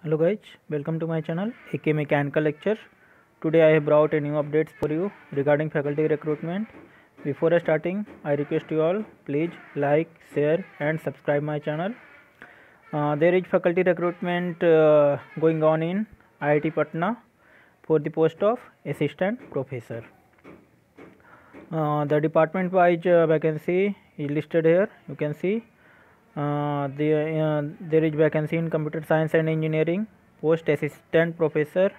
Hello guys, welcome to my channel AK Mechanical Lecture. Today I have brought a new updates for you regarding faculty recruitment. Before starting, I request you all please like, share and subscribe my channel. There is faculty recruitment going on in IIT Patna for the post of assistant professor. The department wise vacancy is listed here. You can see there is vacancy in computer science and engineering, post assistant professor.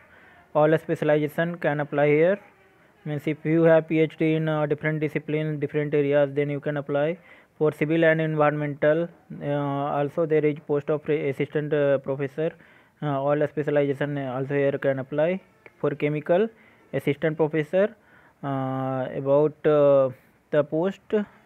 All specialization can apply here. Means if you have PhD in different disciplines, different areas, then you can apply. For civil and environmental, also there is post of assistant professor. All specialization also here can apply. For chemical, assistant professor. About the post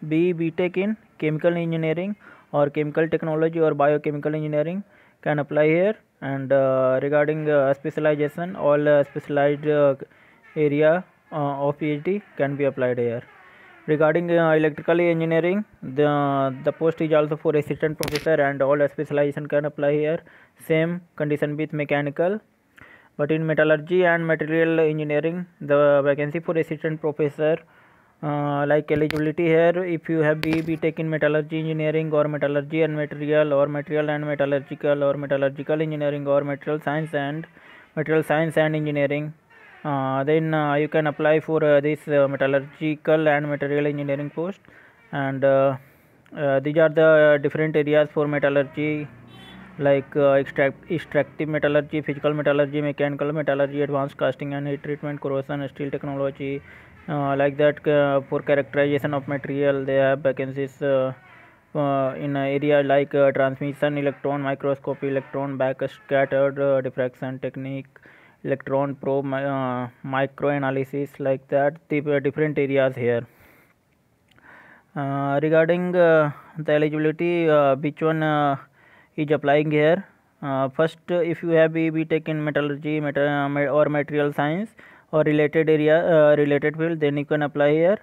BTech in chemical engineering or chemical technology or biochemical engineering can apply here. And regarding specialization, all specialized area of PhD can be applied here. Regarding electrical engineering, the post is also for assistant professor and all specialization can apply here. Same condition with mechanical. But in metallurgy and material engineering, the vacancy for assistant professor, like eligibility here, if you have BTech in metallurgy engineering or metallurgy and material or material and metallurgical or metallurgical engineering or material science and engineering, then you can apply for this metallurgical and material engineering post. And these are the different areas for metallurgy, like extractive metallurgy, physical metallurgy, mechanical metallurgy, advanced casting and heat treatment, corrosion, steel technology, like that. For characterization of material, they have vacancies in area like transmission, electron microscopy, electron backscattered diffraction technique, electron probe microanalysis, like that. The different areas here. Regarding the eligibility, which one is applying here? First, if you have BTech in metallurgy or material science or related area, related field, then you can apply here.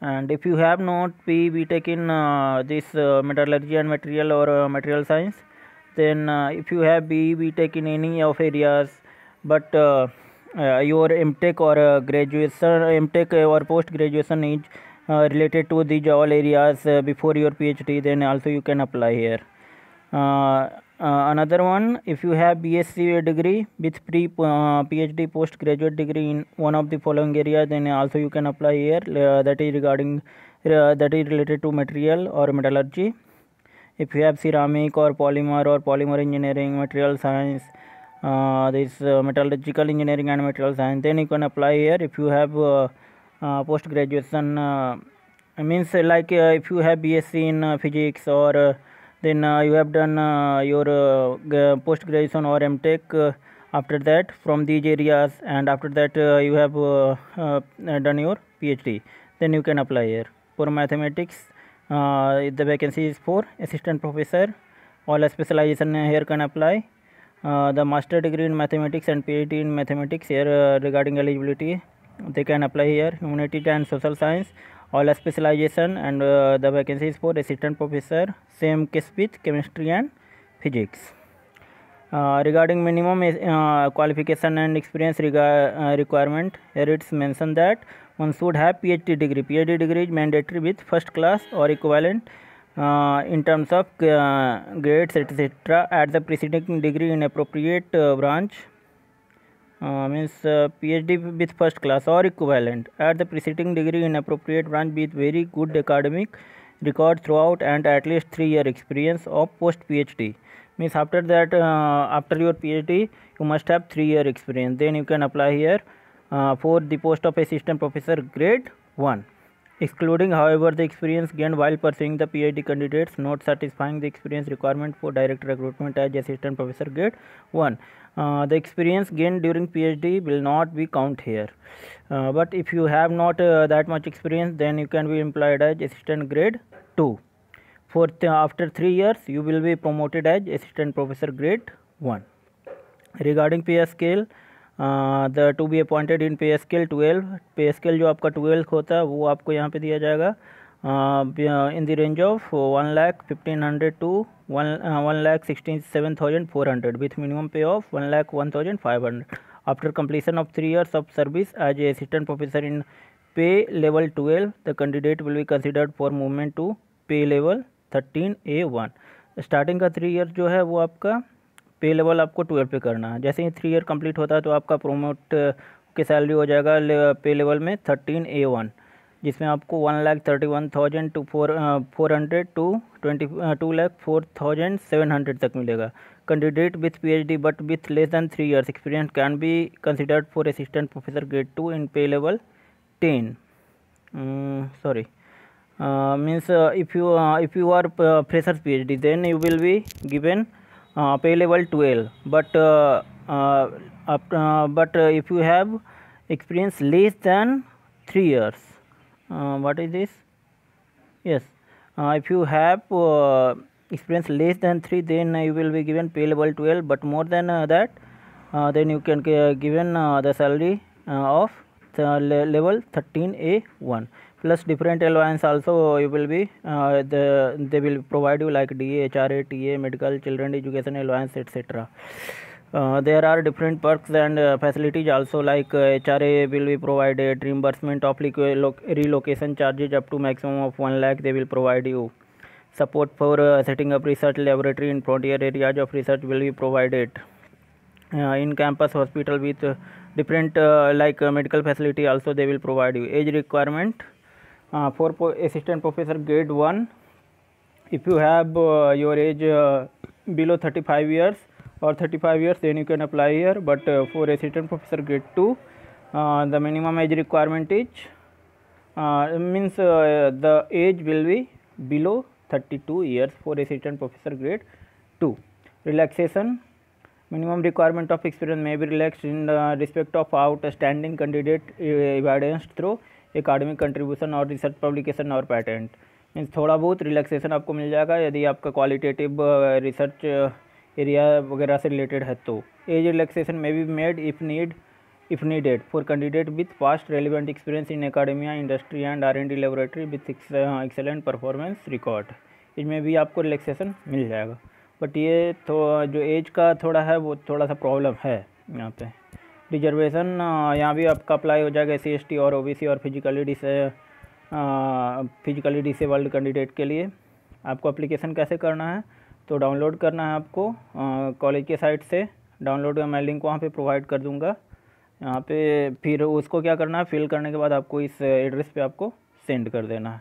And if you have not BTech in this metallurgy and material or material science, then if you have BTech in any of areas, but your MTech or graduation, MTech or post graduation is related to these all areas before your PhD, then also you can apply here. Another one, if you have BSc degree with PhD postgraduate degree in one of the following areas, then also you can apply here. That is regarding that is related to material or metallurgy. If you have ceramic or polymer engineering, material science, this metallurgical engineering and material science, then you can apply here. If you have post graduation, means like if you have BSc in physics or then you have done your post graduation or MTech after that from these areas, and after that you have done your PhD, then you can apply here. For mathematics, the vacancy is for assistant professor. All specialization here can apply. The master degree in mathematics and PhD in mathematics here, regarding eligibility, they can apply here. Humanities and social science, all specialization, and the vacancy is for assistant professor. Same case with chemistry and physics. Regarding minimum qualification and experience requirement, here it's mentioned that one should have PhD degree. PhD degree is mandatory with first class or equivalent in terms of grades etc. at the preceding degree in appropriate branch. Means PhD with first class or equivalent at the preceding degree in appropriate branch with very good academic record throughout and at least 3-year experience of post PhD. Means after that, after your PhD, you must have 3-year experience. Then you can apply here for the post of assistant professor grade 1. Excluding, however, the experience gained while pursuing the PhD candidates not satisfying the experience requirement for direct recruitment as assistant professor grade 1. The experience gained during PhD will not be count here. But if you have not that much experience, then you can be employed as assistant grade 2. For after 3 years, you will be promoted as assistant professor grade 1. Regarding pay scale, the to be appointed in पे scale 12, पे scale जो आपका 12 होता है वो आपको यहाँ पे दिया जाएगा. in the range of 1,15,000 to 1,67,400 with minimum pay of 1,01,500. After completion of 3 years of service as a assistant professor in pay level 12, the candidate will be considered for movement to pay level 13A1. Starting का 3 year जो है वो आपका पे level आपको 12 पे करना है। जैसे ही 3 ईयर कंप्लीट होता है तो आपका प्रोमोट की सैलरी हो जाएगा पे लेवल में 13A1, जिसमें आपको 1,31,000 to 400 to 2,04,700 तक मिलेगा। Candidate with PhD but with less than 3 years experience can be considered for assistant professor grade 2 इन पे level 10. Means if you are freshers PhD, then you will be given pay level 12, but if you have experience less than 3 years, what is this? Yes, if you have experience less than 3, then you will be given pay level 12, but more than that, then you can given the salary of level 13A1 plus different allowance also you will be they will provide you like DA, HRA, TA, medical, children education allowance, etc. There are different perks and facilities also, like HRA will be provided, reimbursement of relocation charges up to maximum of 1 lakh they will provide you. Support for setting up research laboratory in frontier areas of research will be provided. In campus hospital with different like medical facility also they will provide you. Age requirement for assistant professor grade 1, if you have your age below 35 years or 35 years, then you can apply here, but for assistant professor grade 2 the minimum age requirement is means the age will be below 32 years for assistant professor grade 2. Relaxation, minimum requirement of experience may be relaxed in respect of outstanding candidate evidence through academic contribution और research publication और patent. Means थोड़ा बहुत relaxation आपको मिल जाएगा यदि आपका qualitative research area वगैरह से रिलेटेड है तो। एज रिलैक्सेशन में be made if needed for candidate with past relevant experience in academia, industry and R&D laboratory with excellent performance record, इसमें भी आपको रिलैक्सेशन मिल जाएगा। बट ये तो जो एज का थोड़ा है वो थोड़ा सा प्रॉब्लम है यहाँ पे। रिजर्वेशन यहाँ भी आपका अप्लाई हो जाएगा SC/ST और OBC और फिजिकली डिसेबल्ड कैंडिडेट के लिए। आपको एप्लीकेशन कैसे करना है, तो डाउनलोड करना है आपको कॉलेज के साइट से। डाउनलोड का मैं लिंक वहाँ पे प्रोवाइड कर दूँगा यहाँ पे। फिर उसको क्या करना है, फिल करने के बाद आपको इस एड्रेस पे आपको सेंड कर देना है।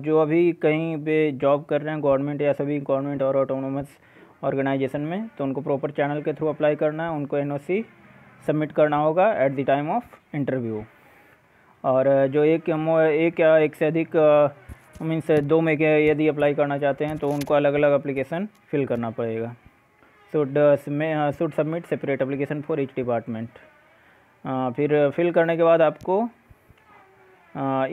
जो अभी कहीं पे जॉब कर रहे हैं गवर्नमेंट या सभी गवर्नमेंट और ऑटोनोमस ऑर्गेनाइजेशन में, तो उनको प्रॉपर चैनल के थ्रू अप्लाई करना है। उनको NOC सबमिट करना होगा at the time of interview. और जो एक या एक से अधिक मीन्स 2 में के यदि अप्लाई करना चाहते हैं तो उनको अलग अलग एप्लीकेशन फिल करना पड़ेगा। Should submit separate application for each department. फिर फिल करने के बाद आपको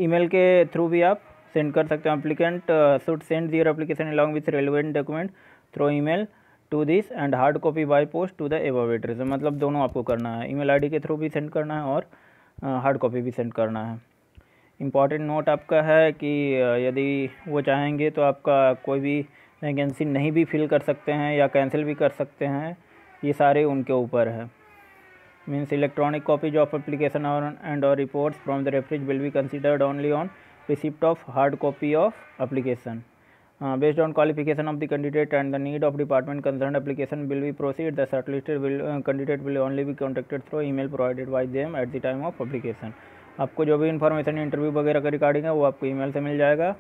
ईमेल के थ्रू भी आप सेंड कर सकते हैं। Applicant should send their application along with relevant document through email to this and hard copy by post to the above address. मतलब दोनों आपको करना है, ईमेल ID के थ्रू भी सेंड करना है और हार्ड कॉपी भी सेंड करना है। इम्पॉर्टेंट नोट आपका है कि यदि वो चाहेंगे तो आपका कोई भी वैकेंसी नहीं भी फिल कर सकते हैं या कैंसिल भी कर सकते हैं, ये सारे उनके ऊपर है। Means electronic copies of application and or reports from the referees will be considered only on receipt of hard copy of application. Based on qualification of the candidate and the need of department concerned, application will be proceed. The shortlisted candidate will only be contacted through email provided by them at the time of application. आपको जो भी information interview वगैरह का regarding है वो आपको email से मिल जाएगा।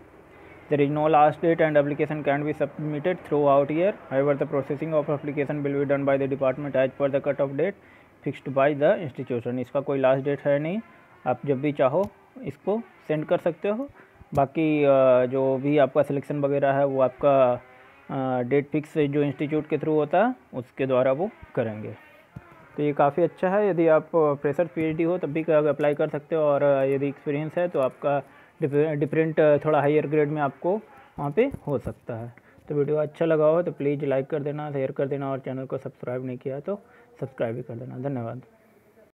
There is no last date and application can be submitted throughout year. However, the processing of application will be done by the department as per the cut-off date fixed by the institution. इसका कोई last date है नहीं, आप जब भी चाहो इसको send कर सकते हो। बाकी जो भी आपका सिलेक्शन वगैरह है वो आपका डेट फिक्स जो इंस्टीट्यूट के थ्रू होता है उसके द्वारा वो करेंगे। तो ये काफ़ी अच्छा है, यदि आप फ्रेशर PhD हो तब भी अप्लाई कर सकते हो, और यदि एक्सपीरियंस है तो आपका डिफरेंट थोड़ा हायर ग्रेड में आपको वहाँ पे हो सकता है। तो वीडियो अच्छा लगा हो तो प्लीज़ लाइक कर देना, शेयर कर देना, और चैनल को सब्सक्राइब नहीं किया तो सब्सक्राइब भी कर देना। धन्यवाद।